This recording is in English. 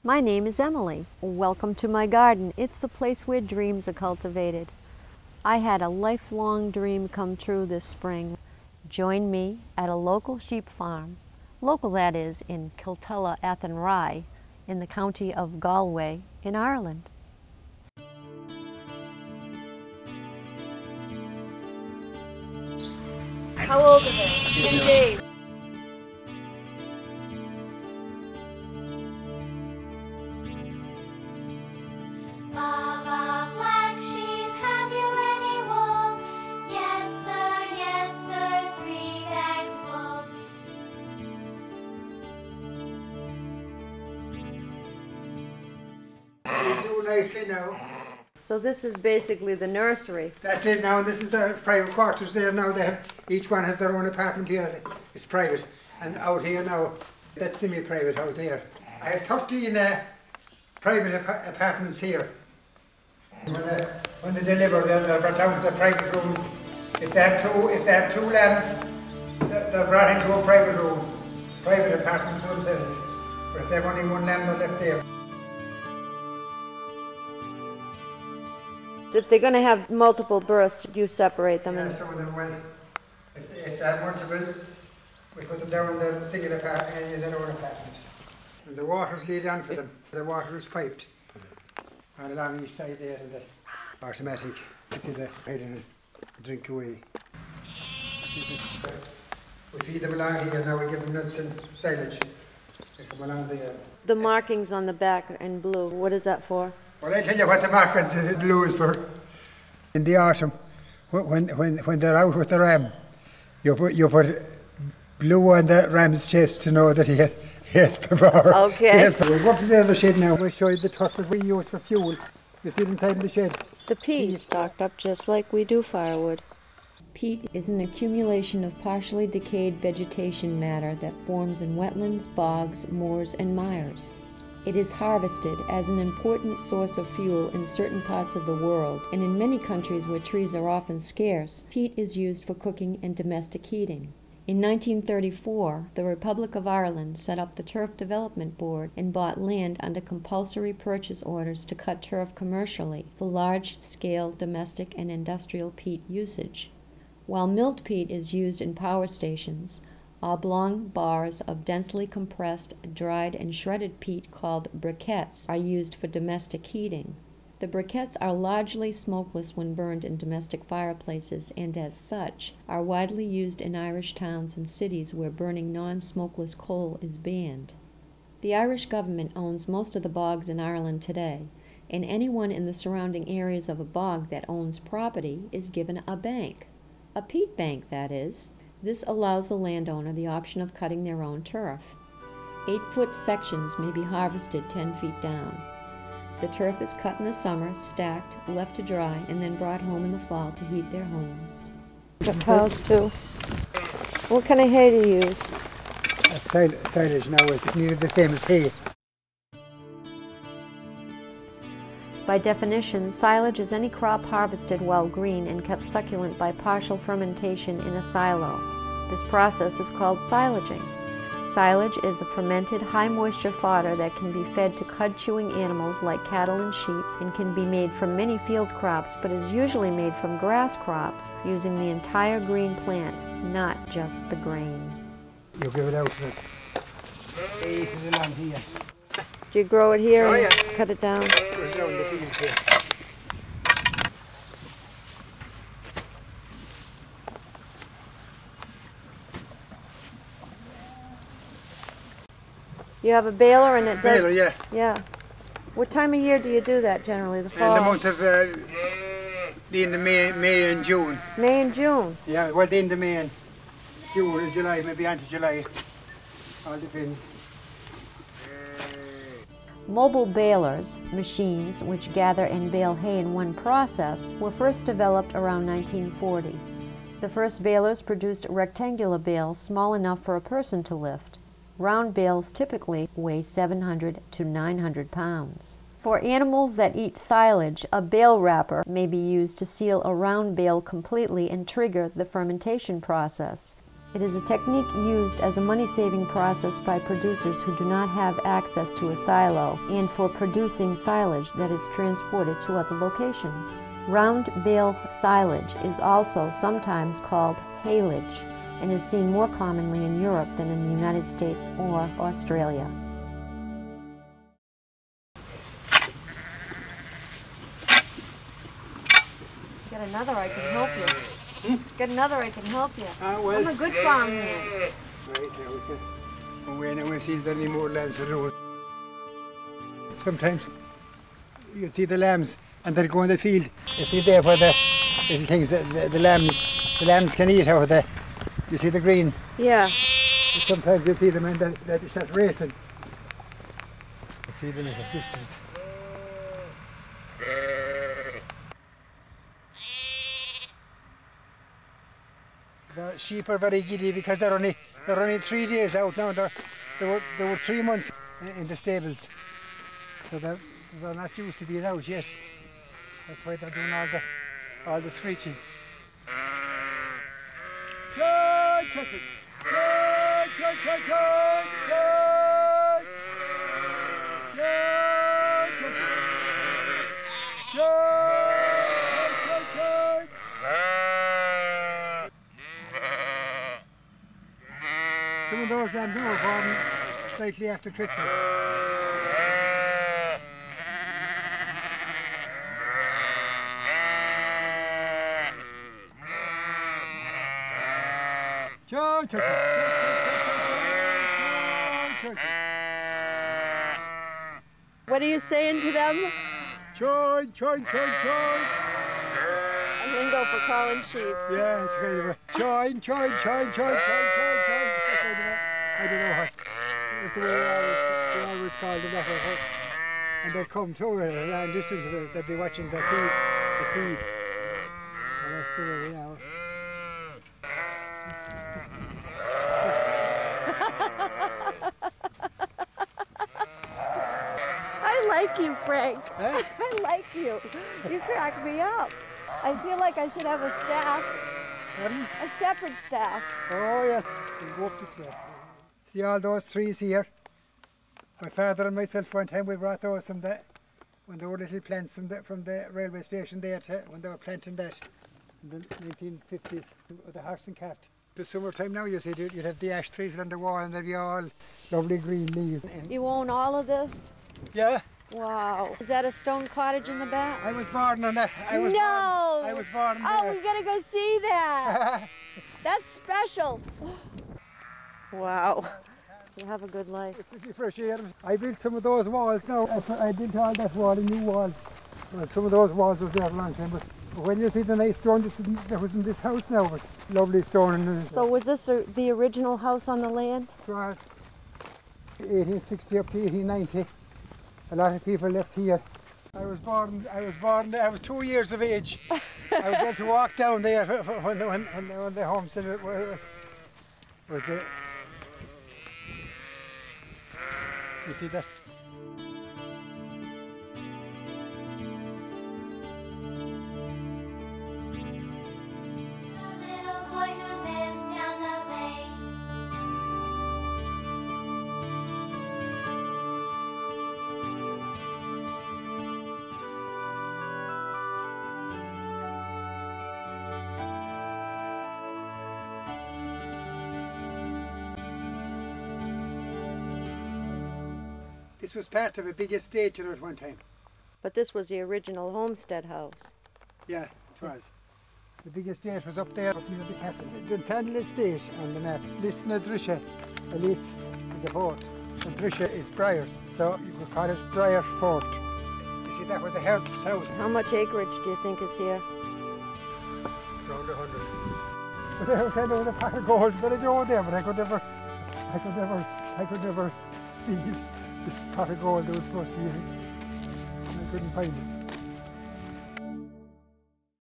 My name is Emily. Welcome to my garden. It's the place where dreams are cultivated. I had a lifelong dream come true this spring. Join me at a local sheep farm, local that is in Kiltella, Athenry, in the county of Galway in Ireland. How old are they? 10 days. Mama, black sheep, have you any wool? Yes sir, 3 bags full. He's doing nicely now. So this is basically the nursery. That's it now, and this is the private quarters there now. Each one has their own apartment here. It's private. And out here now, that's semi-private out there. I have 13 private apartments here. When they deliver, they're brought down to the private rooms. If they have two lambs, they're brought into a private apartment for themselves. But if they have only one lamb, they're left there. If they're going to have multiple births, you separate them. Yeah, some of them will. If they have multiple, we put them down in the single apartment, in their own apartment. And the water's laid on for them. The water is piped. And along each side there, and the automatic. You see the head and drink away. We feed them along here, now we give them nuts and silage. They come along there. The markings on the back in blue, what is that for? Well, I'll tell you what the markings in blue is for. In the autumn, when they're out with the ram, you put blue on the ram's chest to know that he has power. Okay. We'll go up to the other shed now. We'll show you the turf that we use for fuel. You see it inside the shed. The peat stocked up just like we do firewood. Peat is an accumulation of partially decayed vegetation matter that forms in wetlands, bogs, moors, and mires. It is harvested as an important source of fuel in certain parts of the world, and in many countries where trees are often scarce, peat is used for cooking and domestic heating. In 1934, the Republic of Ireland set up the Turf Development Board and bought land under compulsory purchase orders to cut turf commercially for large-scale domestic and industrial peat usage. While milled peat is used in power stations, oblong bars of densely compressed, dried, and shredded peat called briquettes are used for domestic heating. The briquettes are largely smokeless when burned in domestic fireplaces and, as such, are widely used in Irish towns and cities where burning non-smokeless coal is banned. The Irish government owns most of the bogs in Ireland today, and anyone in the surrounding areas of a bog that owns property is given a bank. A peat bank, that is. This allows the landowner the option of cutting their own turf. 8-foot sections may be harvested 10 feet down. The turf is cut in the summer, stacked, left to dry, and then brought home in the fall to heat their homes. The cows too. What kind of hay do you use? Silage now, it's nearly the same as hay. By definition, silage is any crop harvested while green and kept succulent by partial fermentation in a silo. This process is called silaging. Silage is a fermented, high-moisture fodder that can be fed to cud-chewing animals like cattle and sheep, and can be made from many field crops, but is usually made from grass crops using the entire green plant, not just the grain. You give it out to it. This is along here. Do you grow it here and yeah. cut it down? It goes down the fields here. You have a baler and it does... Baler, yeah. Yeah. What time of year do you do that generally? The fall? In the month of the end of May and June. May and June? Yeah, well, the end of May and June or July, maybe onto July. All depends. Mobile balers, machines which gather and bale hay in one process, were first developed around 1940. The first balers produced rectangular bales small enough for a person to lift. Round bales typically weigh 700 to 900 pounds. For animals that eat silage, a bale wrapper may be used to seal a round bale completely and trigger the fermentation process. It is a technique used as a money-saving process by producers who do not have access to a silo and for producing silage that is transported to other locations. Round bale silage is also sometimes called haylage and is seen more commonly in Europe than in the United States or Australia. Get another, I can help you. Get another, I can help you. Well. I'm a good farm hand. Right, now we can go away and we see if there's any more lambs on the road. Sometimes you see the lambs and they go in the field. You see there where the little things the lambs can eat out of the, you see the green? Yeah. Sometimes you see them and they start racing. You see them at a distance. The sheep are very giddy because they're only 3 days out now. They were 3 months in the stables, so they're not used to being out yet. That's why they're doing all the screeching. Some of those lambs were born slightly after Christmas. What are you saying to them? Join, join, join, join. I'm going to go for calling sheep. Yeah, it's kind of a join, join, join, join, join, join, join. I don't know what. It's the way they always call them that. And they come to a long distance, they'll be watching the feed. And that's the way, you know. I like you, Frank. Huh? I like you. You crack me up. I feel like I should have a staff. Pardon? A shepherd staff. Oh yes, we'll go up this way. See all those trees here? My father and myself one time we brought those from when they were little plants from the railway station there when they were planting that in the 1950s with the horse and cart. The summertime now you see you'd have the ash trees on the wall and they'd be all lovely green leaves. You own all of this? Yeah. Wow. Is that a stone cottage in the back? I was born on that. I was born there. Oh, we gotta go see that. That's special. Wow. You have a good life. It's pretty fresh air. I built some of those walls now. I built all that wall, a new wall. Well, some of those walls was there a long time, but when you see the nice stone that was in this house now, but lovely stone. So was this the original house on the land? It was 1860 up to 1890. A lot of people left here. I was 2 years of age. I was able to walk down there when the homestead was you see that? The little boy who lives down the lane. This was part of a big estate at one time. But this was the original homestead house. Yeah, it was. The big estate was up there, up near the castle. The Sandal estate on the map. This Nadrisha, Elise is a fort. And Trisha is Briars, so you could call it Briar Fort. You see, that was a herald's house. How much acreage do you think is here? Around 100. But there was a pot of gold, but I drove there, but I could never see it. This pot of gold that was supposed to be, and I couldn't find it.